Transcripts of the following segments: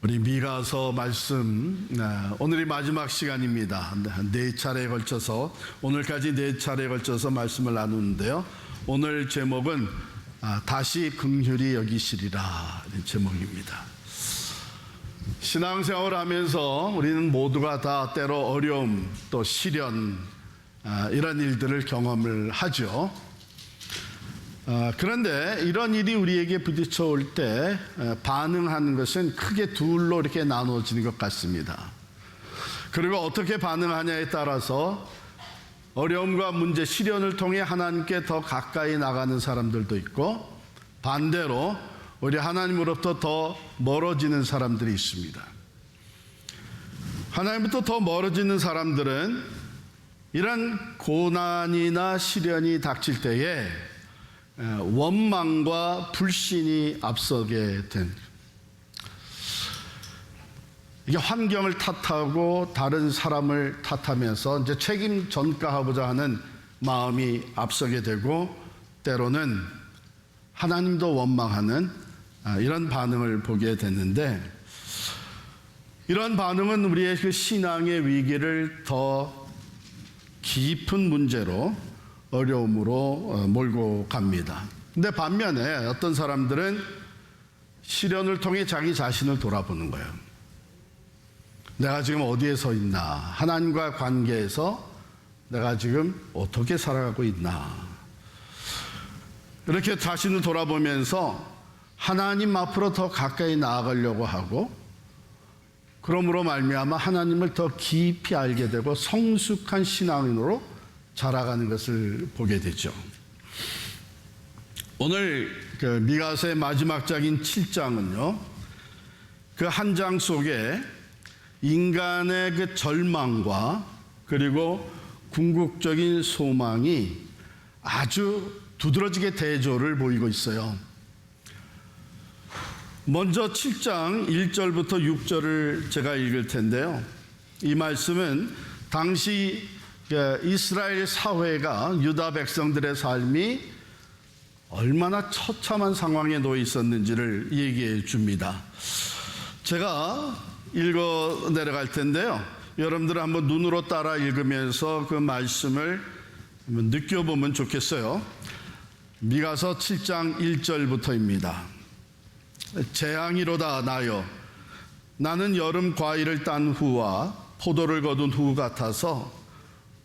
우리 미가서 말씀, 오늘이 마지막 시간입니다. 네 차례에 걸쳐서, 오늘까지 네 차례에 걸쳐서 말씀을 나누는데요. 오늘 제목은 다시 긍휼히 여기시리라 제목입니다. 신앙생활을 하면서 우리는 모두가 다 때로 어려움, 또 시련, 이런 일들을 경험을 하죠. 그런데 이런 일이 우리에게 부딪혀 올 때 반응하는 것은 크게 둘로 이렇게 나눠지는 것 같습니다. 그리고 어떻게 반응하냐에 따라서 어려움과 문제, 시련을 통해 하나님께 더 가까이 나가는 사람들도 있고, 반대로 우리 하나님으로부터 더 멀어지는 사람들이 있습니다. 하나님부터 더 멀어지는 사람들은 이런 고난이나 시련이 닥칠 때에 원망과 불신이 앞서게 된, 이게 환경을 탓하고 다른 사람을 탓하면서 이제 책임 전가하고자 하는 마음이 앞서게 되고, 때로는 하나님도 원망하는 이런 반응을 보게 됐는데, 이런 반응은 우리의 그 신앙의 위기를 더 깊은 문제로, 어려움으로 몰고 갑니다. 근데 반면에 어떤 사람들은 시련을 통해 자기 자신을 돌아보는 거예요. 내가 지금 어디에 서 있나? 하나님과 관계에서 내가 지금 어떻게 살아가고 있나? 이렇게 자신을 돌아보면서 하나님 앞으로 더 가까이 나아가려고 하고, 그러므로 말미암아 하나님을 더 깊이 알게 되고 성숙한 신앙인으로 자라가는 것을 보게 되죠. 오늘 그 미가서의 마지막 장인 7장은요, 그 한 장 속에 인간의 그 절망과 그리고 궁극적인 소망이 아주 두드러지게 대조를 보이고 있어요. 먼저 7장 1절부터 6절을 제가 읽을 텐데요. 이 말씀은 당시 이스라엘 사회가, 유다 백성들의 삶이 얼마나 처참한 상황에 놓여 있었는지를 얘기해 줍니다. 제가 읽어 내려갈 텐데요. 여러분들은 한번 눈으로 따라 읽으면서 그 말씀을 한번 느껴보면 좋겠어요. 미가서 7장 1절부터입니다. 재앙이로다 나여, 나는 여름 과일을 딴 후와 포도를 거둔 후 같아서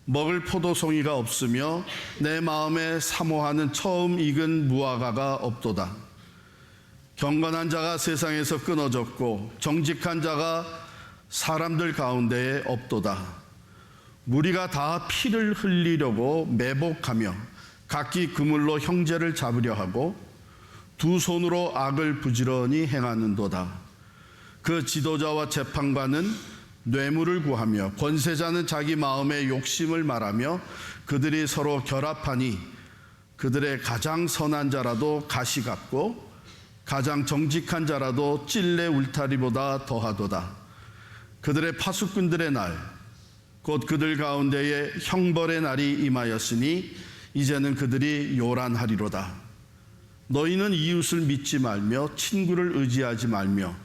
먹을 포도송이가 없으며 내 마음에 사모하는 처음 익은 무화과가 없도다. 경건한 자가 세상에서 끊어졌고 정직한 자가 사람들 가운데에 없도다. 무리가 다 피를 흘리려고 매복하며 각기 그물로 형제를 잡으려 하고 두 손으로 악을 부지런히 행하는도다. 그 지도자와 재판관은 뇌물을 구하며 권세자는 자기 마음의 욕심을 말하며 그들이 서로 결합하니 그들의 가장 선한 자라도 가시 같고 가장 정직한 자라도 찔레 울타리보다 더하도다. 그들의 파수꾼들의 날, 곧 그들 가운데에 형벌의 날이 임하였으니 이제는 그들이 요란하리로다. 너희는 이웃을 믿지 말며 친구를 의지하지 말며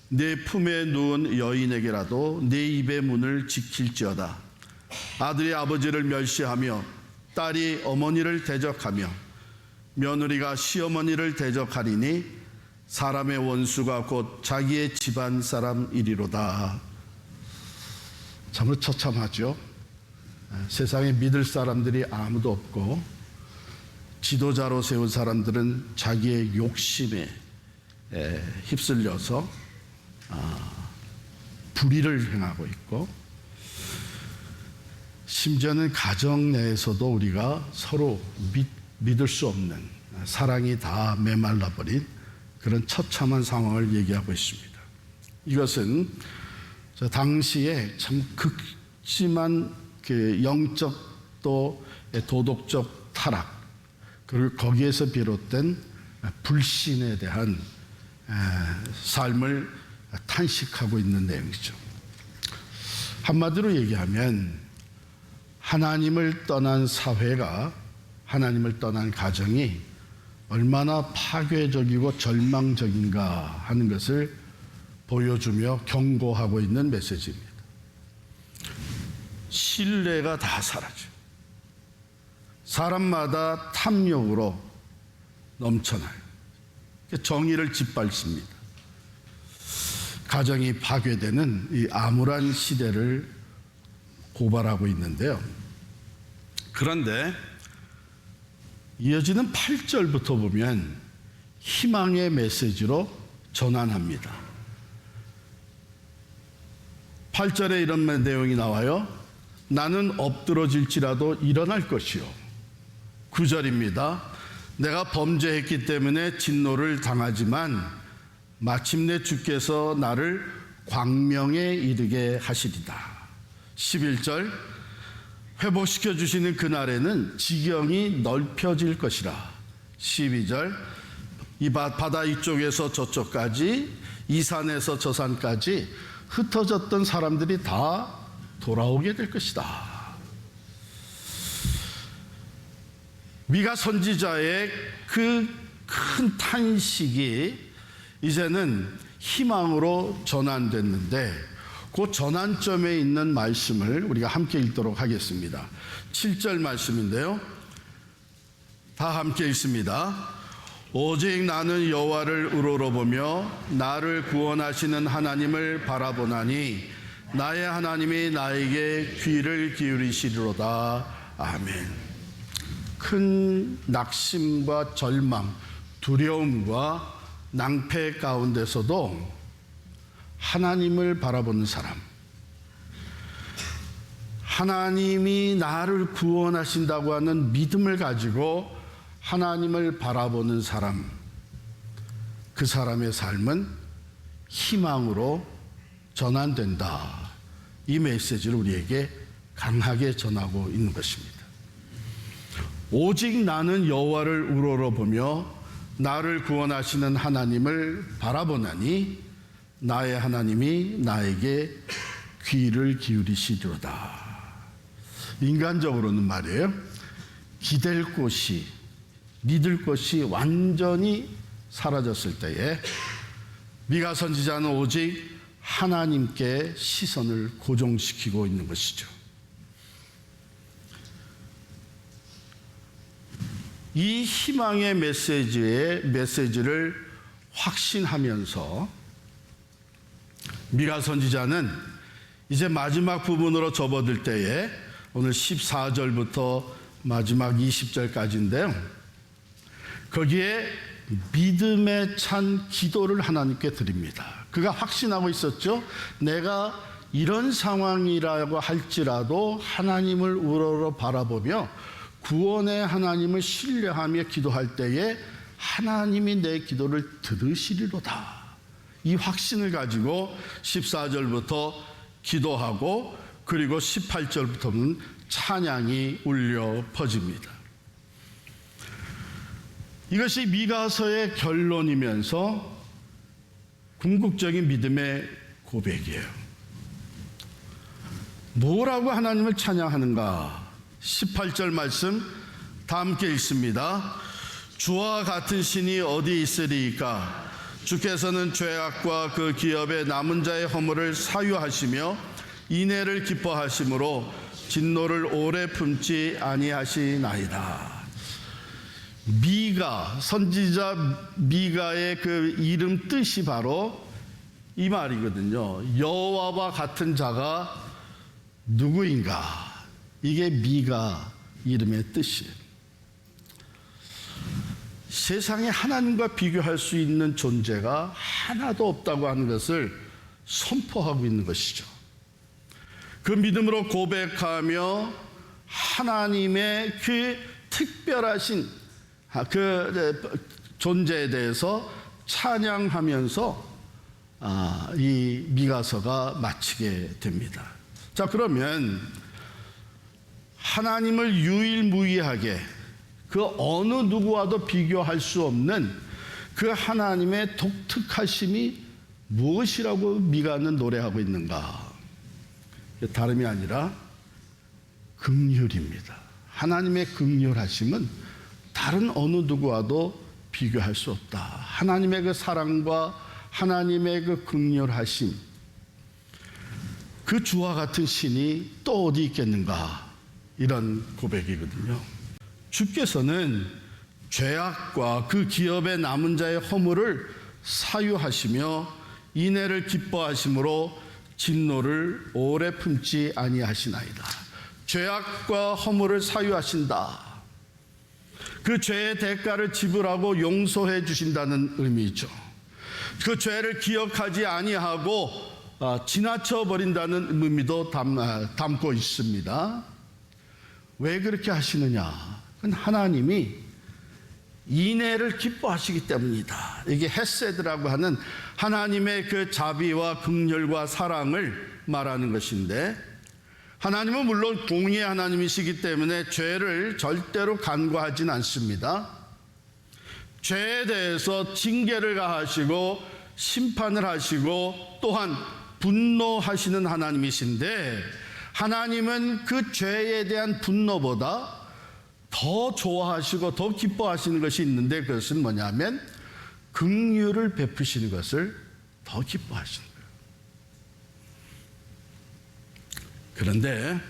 내 품에 누운 여인에게라도 내 입의 문을 지킬지어다. 아들이 아버지를 멸시하며 딸이 어머니를 대적하며 며느리가 시어머니를 대적하리니 사람의 원수가 곧 자기의 집안 사람이리로다. 참으로 처참하죠. 세상에 믿을 사람들이 아무도 없고 지도자로 세운 사람들은 자기의 욕심에 휩쓸려서 불의를 행하고 있고, 심지어는 가정 내에서도 우리가 서로 믿을 수 없는, 사랑이 다 메말라버린 그런 처참한 상황을 얘기하고 있습니다. 이것은 당시에 참 극심한 그 영적 또 도덕적 타락, 그리고 거기에서 비롯된 불신에 대한 삶을 탄식하고 있는 내용이죠. 한마디로 얘기하면 하나님을 떠난 사회가, 하나님을 떠난 가정이 얼마나 파괴적이고 절망적인가 하는 것을 보여주며 경고하고 있는 메시지입니다. 신뢰가 다 사라져요. 사람마다 탐욕으로 넘쳐나요. 정의를 짓밟습니다. 가정이 파괴되는 이 암울한 시대를 고발하고 있는데요. 그런데 이어지는 8절부터 보면 희망의 메시지로 전환합니다. 8절에 이런 내용이 나와요. 나는 엎드러질지라도 일어날 것이요. 9절입니다. 내가 범죄했기 때문에 진노를 당하지만 마침내 주께서 나를 광명에 이르게 하시리다. 11절 회복시켜 주시는 그날에는 지경이 넓혀질 것이라. 12절 이 바다 이쪽에서 저쪽까지, 이 산에서 저 산까지 흩어졌던 사람들이 다 돌아오게 될 것이다. 미가 선지자의 그 큰 탄식이 이제는 희망으로 전환됐는데, 그 전환점에 있는 말씀을 우리가 함께 읽도록 하겠습니다. 7절 말씀인데요. 다 함께 읽습니다. 오직 나는 여호와를 우러러보며 나를 구원하시는 하나님을 바라보나니 나의 하나님이 나에게 귀를 기울이시리로다. 아멘. 큰 낙심과 절망, 두려움과 낭패 가운데서도 하나님을 바라보는 사람, 하나님이 나를 구원하신다고 하는 믿음을 가지고 하나님을 바라보는 사람, 그 사람의 삶은 희망으로 전환된다. 이 메시지를 우리에게 강하게 전하고 있는 것입니다. 오직 나는 여호와를 우러러보며 나를 구원하시는 하나님을 바라보나니 나의 하나님이 나에게 귀를 기울이시리로다. 인간적으로는 말이에요. 기댈 곳이, 믿을 것이 완전히 사라졌을 때에 미가 선지자는 오직 하나님께 시선을 고정시키고 있는 것이죠. 이 희망의 메시지를 확신하면서 미가 선지자는 이제 마지막 부분으로 접어들 때에 오늘 14절부터 마지막 20절까지인데요. 거기에 믿음에 찬 기도를 하나님께 드립니다. 그가 확신하고 있었죠. 내가 이런 상황이라고 할지라도 하나님을 우러러 바라보며 구원의 하나님을 신뢰하며 기도할 때에 하나님이 내 기도를 들으시리로다. 이 확신을 가지고 14절부터 기도하고 그리고 18절부터는 찬양이 울려 퍼집니다. 이것이 미가서의 결론이면서 궁극적인 믿음의 고백이에요. 뭐라고 하나님을 찬양하는가? 18절 말씀 다 함께 읽습니다. 주와 같은 신이 어디 있으리이까? 주께서는 죄악과 그 기업의 남은 자의 허물을 사유하시며 인애를 기뻐하심으로 진노를 오래 품지 아니하시나이다. 미가, 선지자 미가의 그 이름 뜻이 바로 이 말이거든요. 여호와와 같은 자가 누구인가? 이게 미가 이름의 뜻이에요. 세상에 하나님과 비교할 수 있는 존재가 하나도 없다고 하는 것을 선포하고 있는 것이죠. 그 믿음으로 고백하며 하나님의 그 특별하신 그 존재에 대해서 찬양하면서 이 미가서가 마치게 됩니다. 자, 그러면 하나님을 유일무이하게 그 어느 누구와도 비교할 수 없는 그 하나님의 독특하심이 무엇이라고 미가는 노래하고 있는가? 다름이 아니라 긍휼입니다. 하나님의 긍휼하심은 다른 어느 누구와도 비교할 수 없다. 하나님의 그 사랑과 하나님의 그 긍휼하심, 그 주와 같은 신이 또 어디 있겠는가, 이런 고백이거든요. 주께서는 죄악과 그 기업에 남은 자의 허물을 사유하시며 인애를 기뻐하심으로 진노를 오래 품지 아니하시나이다. 죄악과 허물을 사유하신다. 그 죄의 대가를 지불하고 용서해 주신다는 의미죠. 그 죄를 기억하지 아니하고 지나쳐 버린다는 의미도 담고 있습니다. 왜 그렇게 하시느냐? 그건 하나님이 인애를 기뻐하시기 때문이다. 이게 헤세드라고 하는 하나님의 그 자비와 긍휼과 사랑을 말하는 것인데, 하나님은 물론 공의의 하나님이시기 때문에 죄를 절대로 간과하진 않습니다. 죄에 대해서 징계를 가하시고 심판을 하시고 또한 분노하시는 하나님이신데, 하나님은 그 죄에 대한 분노보다 더 좋아하시고 더 기뻐하시는 것이 있는데, 그것은 뭐냐면 긍휼을 베푸시는 것을 더 기뻐하시는 거예요. 그런데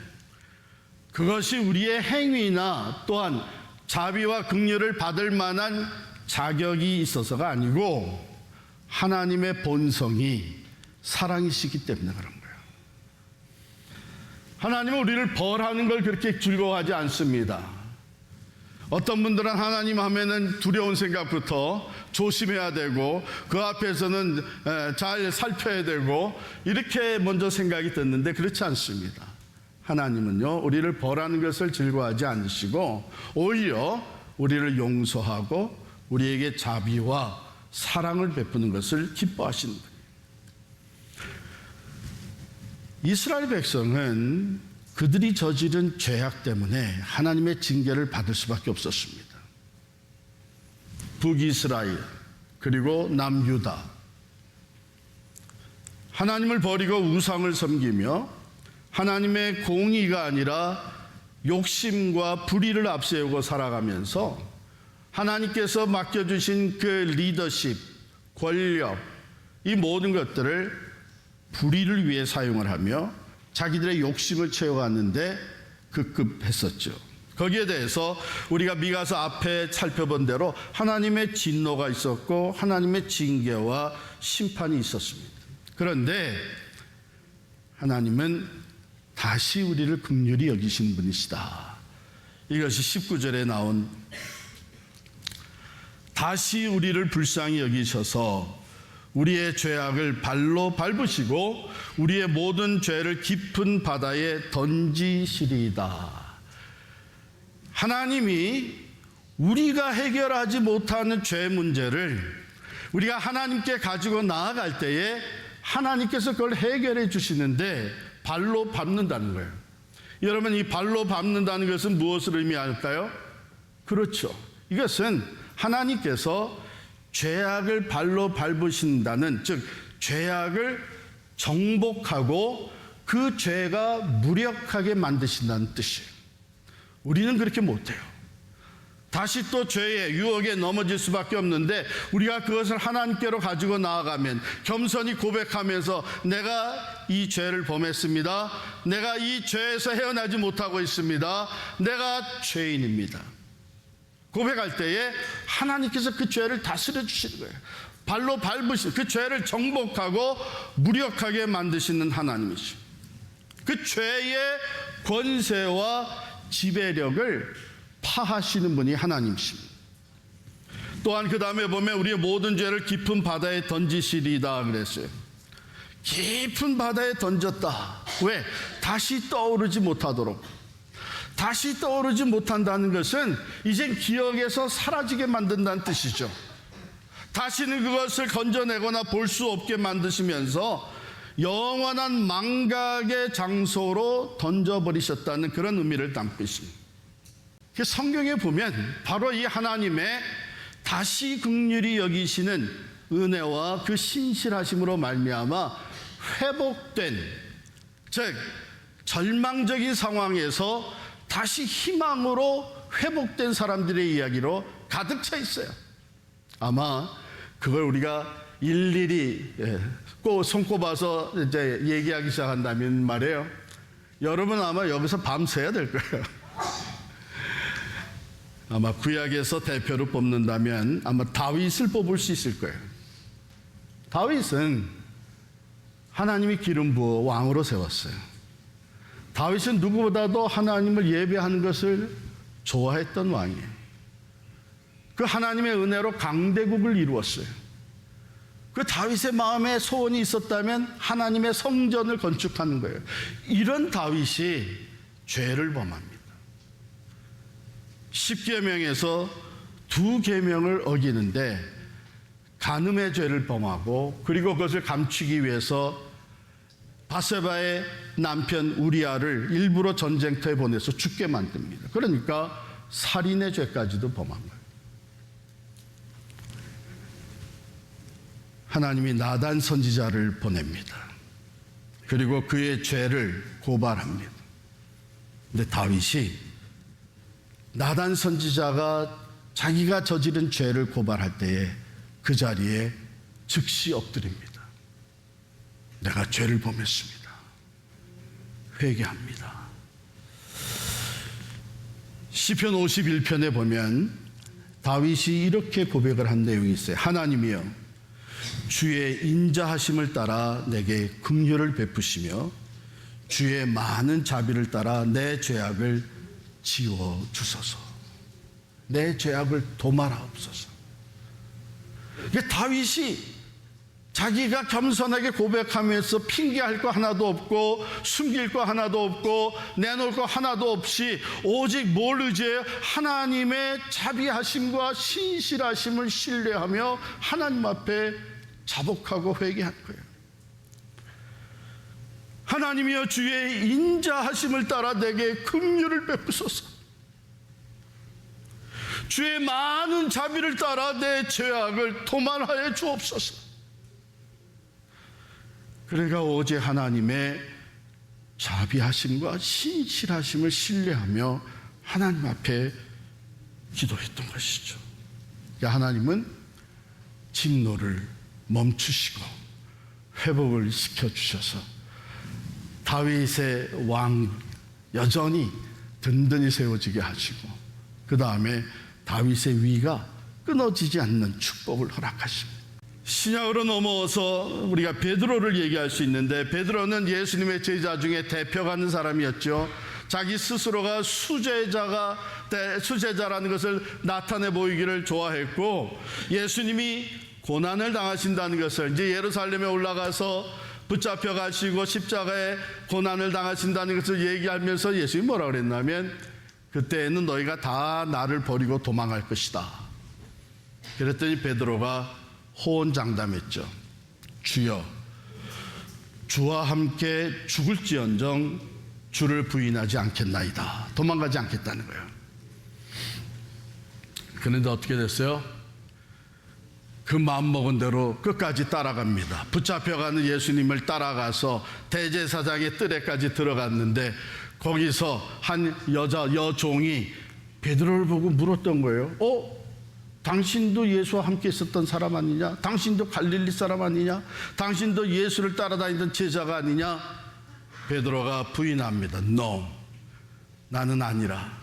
그것이 우리의 행위나 또한 자비와 긍휼을 받을 만한 자격이 있어서가 아니고 하나님의 본성이 사랑이시기 때문에 그런 거예요. 하나님은 우리를 벌하는 걸 그렇게 즐거워하지 않습니다. 어떤 분들은 하나님 하면은 두려운 생각부터 조심해야 되고 그 앞에서는 잘 살펴야 되고 이렇게 먼저 생각이 드는데, 그렇지 않습니다. 하나님은요, 우리를 벌하는 것을 즐거워하지 않으시고 오히려 우리를 용서하고 우리에게 자비와 사랑을 베푸는 것을 기뻐하시는 거예요. 이스라엘 백성은 그들이 저지른 죄악 때문에 하나님의 징계를 받을 수밖에 없었습니다. 북이스라엘 그리고 남유다, 하나님을 버리고 우상을 섬기며 하나님의 공의가 아니라 욕심과 불의를 앞세우고 살아가면서 하나님께서 맡겨주신 그 리더십, 권력, 이 모든 것들을 불의를 위해 사용을 하며 자기들의 욕심을 채워갔는데 급급했었죠. 거기에 대해서 우리가 미가서 앞에 살펴본 대로 하나님의 진노가 있었고 하나님의 징계와 심판이 있었습니다. 그런데 하나님은 다시 우리를 긍휼히 여기신 분이시다. 이것이 19절에 나온, 다시 우리를 불쌍히 여기셔서 우리의 죄악을 발로 밟으시고 우리의 모든 죄를 깊은 바다에 던지시리이다. 하나님이 우리가 해결하지 못하는 죄 문제를 우리가 하나님께 가지고 나아갈 때에 하나님께서 그걸 해결해 주시는데 발로 밟는다는 거예요. 여러분, 이 발로 밟는다는 것은 무엇을 의미할까요? 그렇죠. 이것은 하나님께서 죄악을 발로 밟으신다는, 즉 죄악을 정복하고 그 죄가 무력하게 만드신다는 뜻이에요. 우리는 그렇게 못해요. 다시 또 죄의 유혹에 넘어질 수밖에 없는데, 우리가 그것을 하나님께로 가지고 나아가면 겸손히 고백하면서 내가 이 죄를 범했습니다, 내가 이 죄에서 헤어나지 못하고 있습니다, 내가 죄인입니다, 고백할 때에 하나님께서 그 죄를 다스려 주시는 거예요. 발로 밟으신 그 죄를 정복하고 무력하게 만드시는 하나님이시죠. 그 죄의 권세와 지배력을 파하시는 분이 하나님이십니다. 또한 그 다음에 보면 우리의 모든 죄를 깊은 바다에 던지시리다 그랬어요. 깊은 바다에 던졌다. 왜? 다시 떠오르지 못하도록. 다시 떠오르지 못한다는 것은 이젠 기억에서 사라지게 만든다는 뜻이죠. 다시는 그것을 건져내거나 볼 수 없게 만드시면서 영원한 망각의 장소로 던져버리셨다는 그런 의미를 담고 있습니다. 성경에 보면 바로 이 하나님의 다시 긍휼히 여기시는 은혜와 그 신실하심으로 말미암아 회복된, 즉 절망적인 상황에서 다시 희망으로 회복된 사람들의 이야기로 가득 차 있어요. 아마 그걸 우리가 일일이 꼭 손꼽아서 이제 얘기하기 시작한다면 말이에요. 여러분 아마 여기서 밤새야 될 거예요. 아마 구약에서 대표로 뽑는다면 아마 다윗을 뽑을 수 있을 거예요. 다윗은 하나님이 기름 부어 왕으로 세웠어요. 다윗은 누구보다도 하나님을 예배하는 것을 좋아했던 왕이에요. 그 하나님의 은혜로 강대국을 이루었어요. 그 다윗의 마음에 소원이 있었다면 하나님의 성전을 건축하는 거예요. 이런 다윗이 죄를 범합니다. 10계명에서 2계명을 어기는데 간음의 죄를 범하고, 그리고 그것을 감추기 위해서 바세바의 남편 우리아를 일부러 전쟁터에 보내서 죽게 만듭니다. 그러니까 살인의 죄까지도 범한 거예요. 하나님이 나단 선지자를 보냅니다. 그리고 그의 죄를 고발합니다. 근데 다윗이 나단 선지자가 자기가 저지른 죄를 고발할 때에 그 자리에 즉시 엎드립니다. 내가 죄를 범했습니다. 회개합니다. 시편 51편에 보면 다윗이 이렇게 고백을 한 내용이 있어요. 하나님이여, 주의 인자하심을 따라 내게 긍휼을 베푸시며 주의 많은 자비를 따라 내 죄악을 지워 주소서. 내 죄악을 도말하옵소서. 이게 다윗이 자기가 겸손하게 고백하면서 핑계할 거 하나도 없고 숨길 거 하나도 없고 내놓을 거 하나도 없이 오직 뭘 의지해요? 하나님의 자비하심과 신실하심을 신뢰하며 하나님 앞에 자복하고 회개한 거예요. 하나님이여, 주의 인자하심을 따라 내게 긍휼을 베푸소서. 주의 많은 자비를 따라 내 죄악을 도말하여 주옵소서. 그러니까 오직 하나님의 자비하심과 신실하심을 신뢰하며 하나님 앞에 기도했던 것이죠. 하나님은 진노를 멈추시고 회복을 시켜주셔서 다윗의 왕 여전히 든든히 세워지게 하시고, 그 다음에 다윗의 위가 끊어지지 않는 축복을 허락하십니다. 신약으로 넘어와서 우리가 베드로를 얘기할 수 있는데, 베드로는 예수님의 제자 중에 대표가는 사람이었죠. 자기 스스로가 수제자라는 것을 나타내 보이기를 좋아했고, 예수님이 고난을 당하신다는 것을, 이제 예루살렘에 올라가서 붙잡혀 가시고 십자가에 고난을 당하신다는 것을 얘기하면서 예수님이 뭐라 그랬냐면, 그때에는 너희가 다 나를 버리고 도망할 것이다. 그랬더니 베드로가 호언장담했죠. 주여, 주와 함께 죽을지언정 주를 부인하지 않겠나이다. 도망가지 않겠다는 거예요. 그런데 어떻게 됐어요? 그 마음먹은 대로 끝까지 따라갑니다. 붙잡혀가는 예수님을 따라가서 대제사장의 뜰에까지 들어갔는데, 거기서 한 여종이 베드로를 보고 물었던 거예요. 당신도 예수와 함께 있었던 사람 아니냐? 당신도 갈릴리 사람 아니냐? 당신도 예수를 따라다니던 제자가 아니냐? 베드로가 부인합니다. No, 나는 아니라.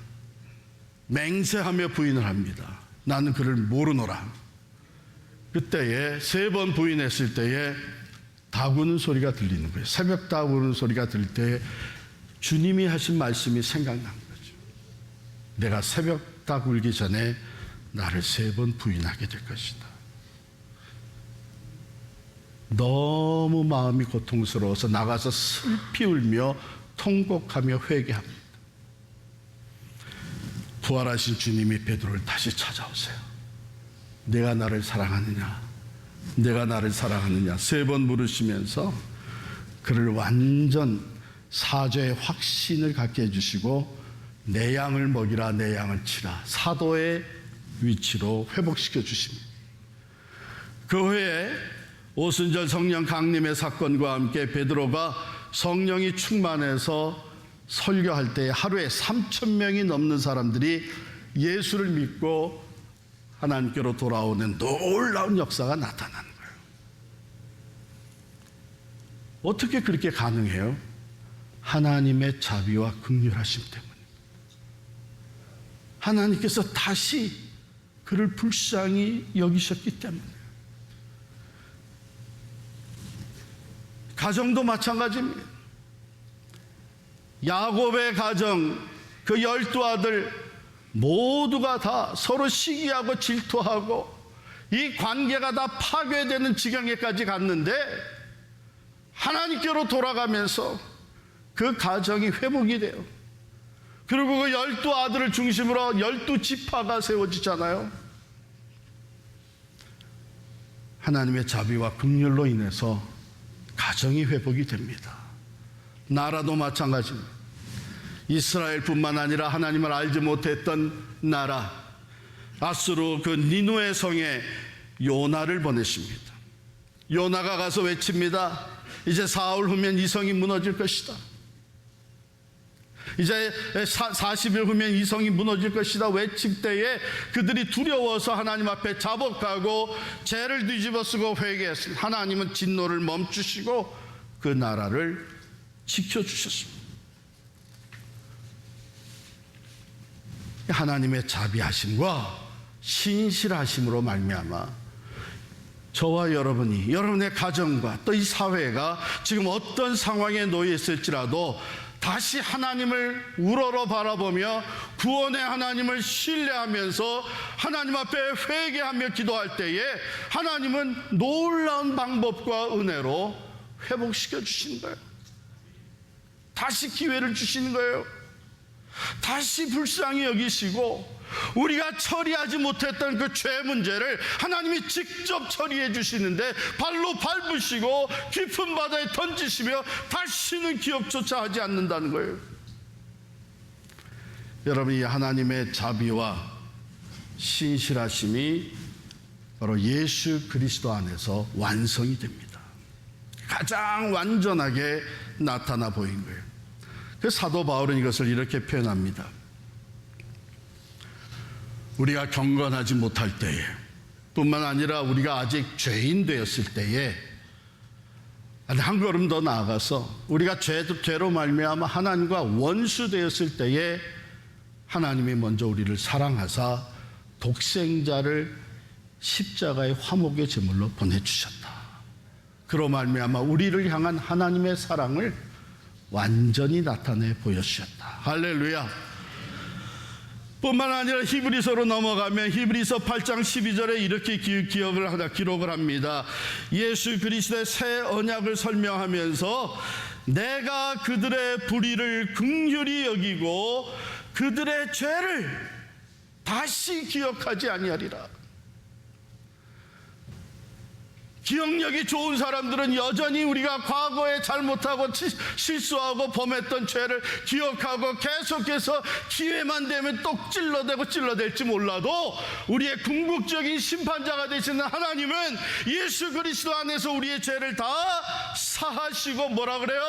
맹세하며 부인을 합니다. 나는 그를 모르노라. 그때에 3번 부인했을 때에 닭 우는 소리가 들리는 거예요. 새벽 닭 우는 소리가 들릴 때에 주님이 하신 말씀이 생각난 거죠. 내가 새벽 닭 울기 전에 나를 3번 부인하게 될 것이다. 너무 마음이 고통스러워서 나가서 슬피 울며 통곡하며 회개합니다. 부활하신 주님이 베드로를 다시 찾아오세요. 내가 나를 사랑하느냐? 내가 나를 사랑하느냐? 3번 물으시면서 그를 완전 사죄의 확신을 갖게 해주시고, 내 양을 먹이라, 내 양을 치라, 사도의 위치로 회복시켜 주십니다. 그 후에 오순절 성령 강림의 사건과 함께 베드로가 성령이 충만해서 설교할 때 하루에 3,000명이 넘는 사람들이 예수를 믿고 하나님께로 돌아오는 놀라운 역사가 나타나는 거예요. 어떻게 그렇게 가능해요? 하나님의 자비와 긍휼하심 때문에. 하나님께서 다시 그를 불쌍히 여기셨기 때문에. 가정도 마찬가지입니다. 야곱의 가정, 그 12아들 모두가 다 서로 시기하고 질투하고 이 관계가 다 파괴되는 지경에까지 갔는데 하나님께로 돌아가면서 그 가정이 회복이 돼요. 그리고 그 12아들을 중심으로 12지파가 세워지잖아요. 하나님의 자비와 긍휼로 인해서 가정이 회복이 됩니다. 나라도 마찬가지입니다. 이스라엘뿐만 아니라 하나님을 알지 못했던 나라 아수르 그 니누의 성에 요나를 보내십니다. 요나가 가서 외칩니다. 이제 사흘 후면 이 성이 무너질 것이다. 이제 40일 후면 이 성이 무너질 것이다 외칠 때에 그들이 두려워서 하나님 앞에 자복하고 죄를 뒤집어쓰고 회개했습니다. 하나님은 진노를 멈추시고 그 나라를 지켜주셨습니다. 하나님의 자비하심과 신실하심으로 말미암아 저와 여러분이, 여러분의 가정과 또 이 사회가 지금 어떤 상황에 놓여 있을지라도 다시 하나님을 우러러 바라보며 구원의 하나님을 신뢰하면서 하나님 앞에 회개하며 기도할 때에 하나님은 놀라운 방법과 은혜로 회복시켜 주시는 거예요. 다시 기회를 주시는 거예요. 다시 불쌍히 여기시고 우리가 처리하지 못했던 그 죄 문제를 하나님이 직접 처리해 주시는데 발로 밟으시고 깊은 바다에 던지시며 다시는 기억조차 하지 않는다는 거예요. 여러분, 이 하나님의 자비와 신실하심이 바로 예수 그리스도 안에서 완성이 됩니다. 가장 완전하게 나타나 보인 거예요. 그 사도 바울은 이것을 이렇게 표현합니다. 우리가 경건하지 못할 때에 뿐만 아니라 우리가 아직 죄인 되었을 때에 한 걸음 더 나아가서 우리가 죄로 말미암아 하나님과 원수 되었을 때에 하나님이 먼저 우리를 사랑하사 독생자를 십자가의 화목의 제물로 보내주셨다. 그로 말미암아 우리를 향한 하나님의 사랑을 완전히 나타내 보여주셨다. 할렐루야. 뿐만 아니라 히브리서로 넘어가면 히브리서 8장 12절에 이렇게 기록을 합니다. 예수 그리스도의 새 언약을 설명하면서 내가 그들의 불의를 긍휼히 여기고 그들의 죄를 다시 기억하지 아니하리라. 기억력이 좋은 사람들은 여전히 우리가 과거에 잘못하고 실수하고 범했던 죄를 기억하고 계속해서 기회만 되면 또 찔러댈지 몰라도 우리의 궁극적인 심판자가 되시는 하나님은 예수 그리스도 안에서 우리의 죄를 다 사하시고 뭐라 그래요?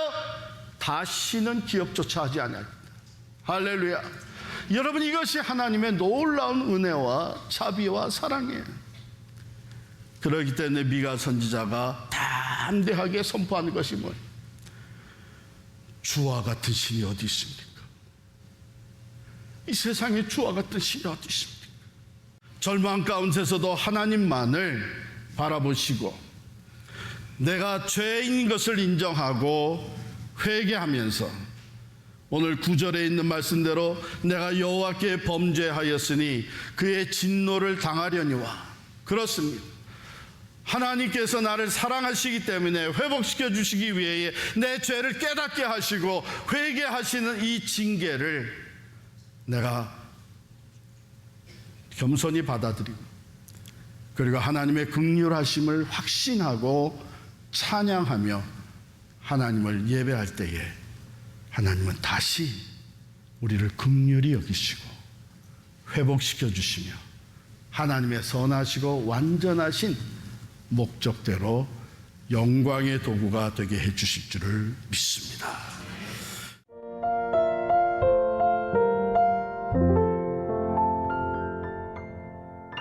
다시는 기억조차 하지 않습니다. 할렐루야. 여러분, 이것이 하나님의 놀라운 은혜와 자비와 사랑이에요. 그렇기 때문에 미가 선지자가 담대하게 선포하는 것이 뭐예요? 주와 같은 신이 어디 있습니까? 이 세상에 주와 같은 신이 어디 있습니까? 절망 가운데서도 하나님만을 바라보시고 내가 죄인 것을 인정하고 회개하면서 오늘 9절에 있는 말씀대로 내가 여호와께 범죄하였으니 그의 진노를 당하려니와. 그렇습니다. 하나님께서 나를 사랑하시기 때문에 회복시켜 주시기 위해 내 죄를 깨닫게 하시고 회개하시는 이 징계를 내가 겸손히 받아들이고 그리고 하나님의 긍휼하심을 확신하고 찬양하며 하나님을 예배할 때에 하나님은 다시 우리를 긍휼히 여기시고 회복시켜 주시며 하나님의 선하시고 완전하신 목적대로 영광의 도구가 되게 해 주실 줄을 믿습니다.